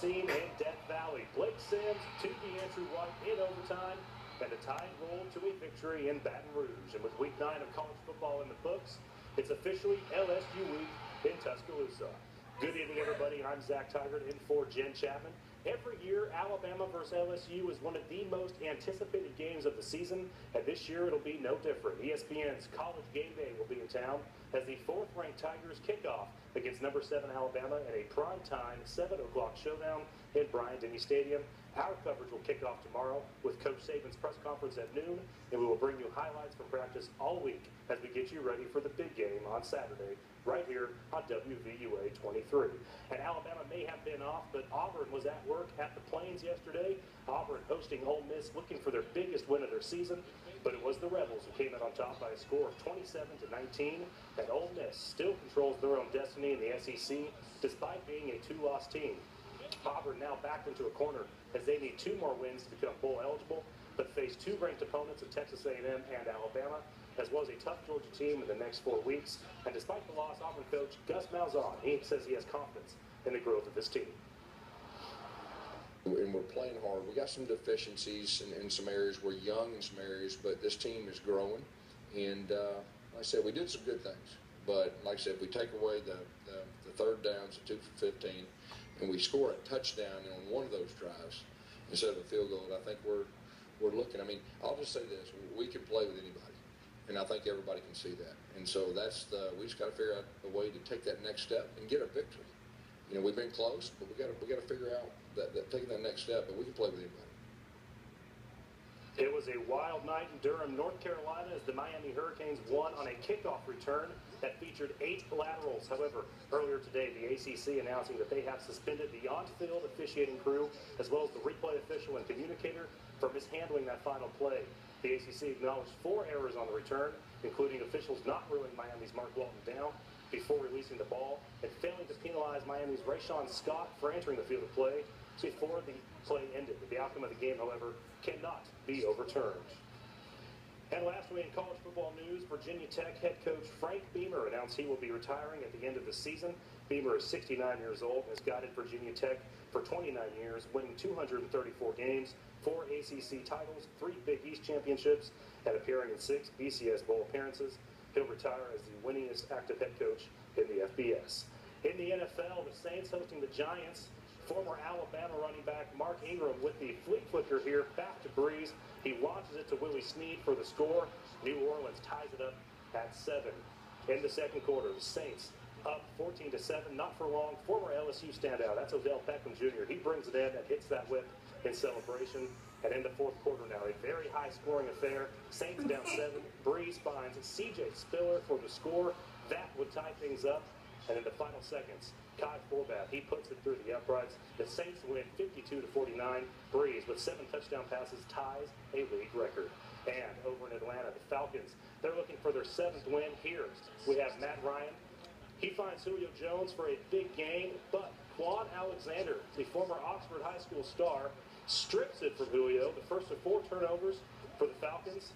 scene in Death Valley. Blake Sims to DeAndrew White in overtime, and the Tide rolled to a victory in Baton Rouge. And with week 9 of college football in the books, it's officially LSU week in Tuscaloosa. Good evening, everybody. I'm Zach Tigert in for Jen Chapman. Every year, Alabama versus LSU is one of the most anticipated games of the season, and this year it'll be no different. ESPN's College Game Day will be in town as the 4th-ranked Tigers kick off against number 7 Alabama in a prime-time 7 o'clock showdown in Bryant-Denny Stadium. Our coverage will kick off tomorrow with Coach Saban's press conference at noon, and we will bring you highlights from practice all week as we get you ready for the big game on Saturday right here on WVUA 23. And Alabama may have been off, but Auburn was at work at the Plains yesterday. Auburn hosting Ole Miss, looking for their biggest win of their season, but it was the Rebels who came out on top by a score of 27-19, and Ole Miss still controls their own destiny in the SEC despite being a 2-loss team. Auburn now backed into a corner as they need 2 more wins to become bowl eligible, but face 2 ranked opponents in Texas A&M and Alabama, as well as a tough Georgia team in the next 4 weeks. And despite the loss, Auburn coach Gus Malzahn, he says he has confidence in the growth of his team. And we're playing hard. We got some deficiencies in some areas. We're young in some areas, but this team is growing. And like I said, we did some good things. But like I said, if we take away the third downs, the 2 for 15, and we score a touchdown on one of those drives instead of a field goal, I think we're looking. I mean, I'll just say this: we can play with anybody, and I think everybody can see that. And so we just got to figure out a way to take that next step and get a victory. You know, we've been close, but we got to figure out that taking that next step, but we can play with anybody. It was a wild night in Durham, North Carolina, as the Miami Hurricanes won on a kickoff return that featured 8 laterals. However, earlier today, the ACC announcing that they have suspended the on-field officiating crew, as well as the replay official and communicator, for mishandling that final play. The ACC acknowledged 4 errors on the return, including officials not ruling Miami's Mark Walton down before releasing the ball, and failing to penalize Miami's Rayshon Scott for entering the field of play before the play ended. The outcome of the game, however, cannot be overturned. And lastly, in college football news, Virginia Tech head coach Frank Beamer announced he will be retiring at the end of the season. Beamer is 69 years old and has guided Virginia Tech for 29 years, winning 234 games, 4 ACC titles, 3 Big East championships, and appearing in 6 BCS Bowl appearances. He'll retire as the winningest active head coach in the FBS. In the NFL, the Saints hosting the Giants. Former Alabama running back Mark Ingram with the flea flicker here, back to Breeze. He launches it to Willie Snead for the score. New Orleans ties it up at 7. In the second quarter, the Saints up 14-7. Not for long. Former LSU standout, that's Odell Beckham Jr. He brings it in and hits that whip in celebration. And in the fourth quarter now, a very high-scoring affair. Saints down 7. Breeze finds C.J. Spiller for the score. That would tie things up. And in the final seconds, Kai Forbath, he puts it through the uprights. The Saints win 52-49. Breeze, with 7 touchdown passes, ties a league record. And over in Atlanta, the Falcons, they're looking for their 7th win. Here we have Matt Ryan. He finds Julio Jones for a big game, but Quan Alexander, the former Oxford High School star, strips it from Julio. The first of 4 turnovers for the Falcons,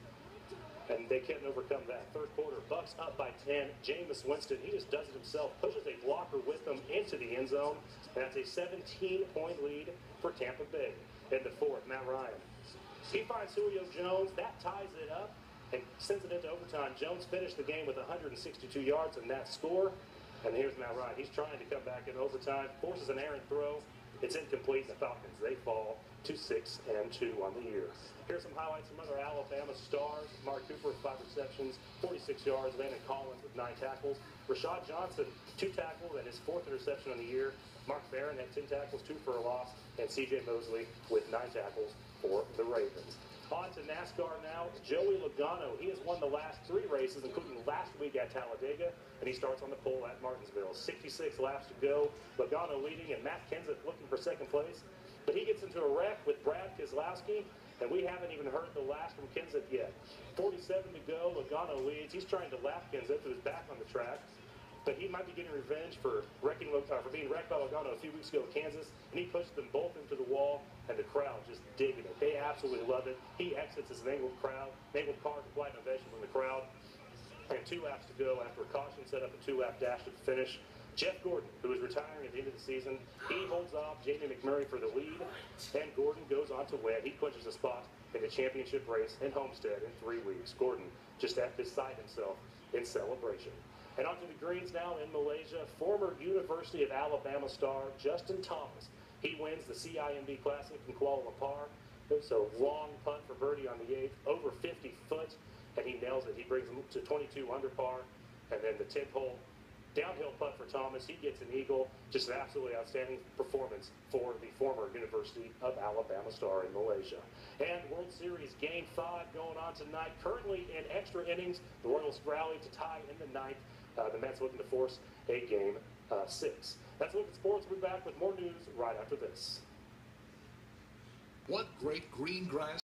and they can't overcome that. Third quarter, Bucks up by 10. Jameis Winston, he just does it himself, pushes a blocker with them into the end zone, and that's a 17-point lead for Tampa Bay. In the fourth, Matt Ryan, he finds Julio Jones. That ties it up and sends it into overtime. Jones finished the game with 162 yards and that score. And here's Matt Ryan. He's trying to come back in overtime, forces an errant throw. It's incomplete, and the Falcons, they fall to 6-2 on the year. Here's some highlights from other Alabama stars. Mark Cooper, 5 receptions, 46 yards. Landon Collins with 9 tackles. Rashad Johnson, 2 tackles and his 4th interception on the year. Mark Barron had 10 tackles, 2 for a loss. And C.J. Mosley with 9 tackles for the Ravens. On to NASCAR now. Joey Logano, he has won the last 3 races, including last week at Talladega, and he starts on the pole at Martinsville. 66 laps to go. Logano leading, and Matt Kenseth looking for 2nd place. But he gets into a wreck with Brad Keselowski, and we haven't even heard the last from Kenseth yet. 47 to go. Logano leads. He's trying to lap Kenseth with his back on the track. But he might be getting revenge for being wrecked by Logano a few weeks ago at Kansas, and he pushed them both into the wall, and the crowd just digging it. They absolutely love it. He exits his mangled car to flight ovation from the crowd, and 2 laps to go after a caution set up a 2-lap dash to the finish. Jeff Gordon, who is retiring at the end of the season, he holds off Jamie McMurray for the lead, and Gordon goes on to win. He clinches a spot in the championship race in Homestead in 3 weeks. Gordon just beside himself in celebration. And on to the greens now in Malaysia. Former University of Alabama star Justin Thomas. He wins the CIMB Classic in Kuala Lumpur. It's a long putt for birdie on the 8th, over 50 foot, and he nails it. He brings him to 22 under par, and then the 10th hole downhill putt for Thomas. He gets an eagle. Just an absolutely outstanding performance for the former University of Alabama star in Malaysia. And World Series Game 5 going on tonight. Currently in extra innings, the Royals rally to tie in the 9th. The Mets looking to force a Game 6. That's a look at sports. We'll be back with more news right after this. What great green grass.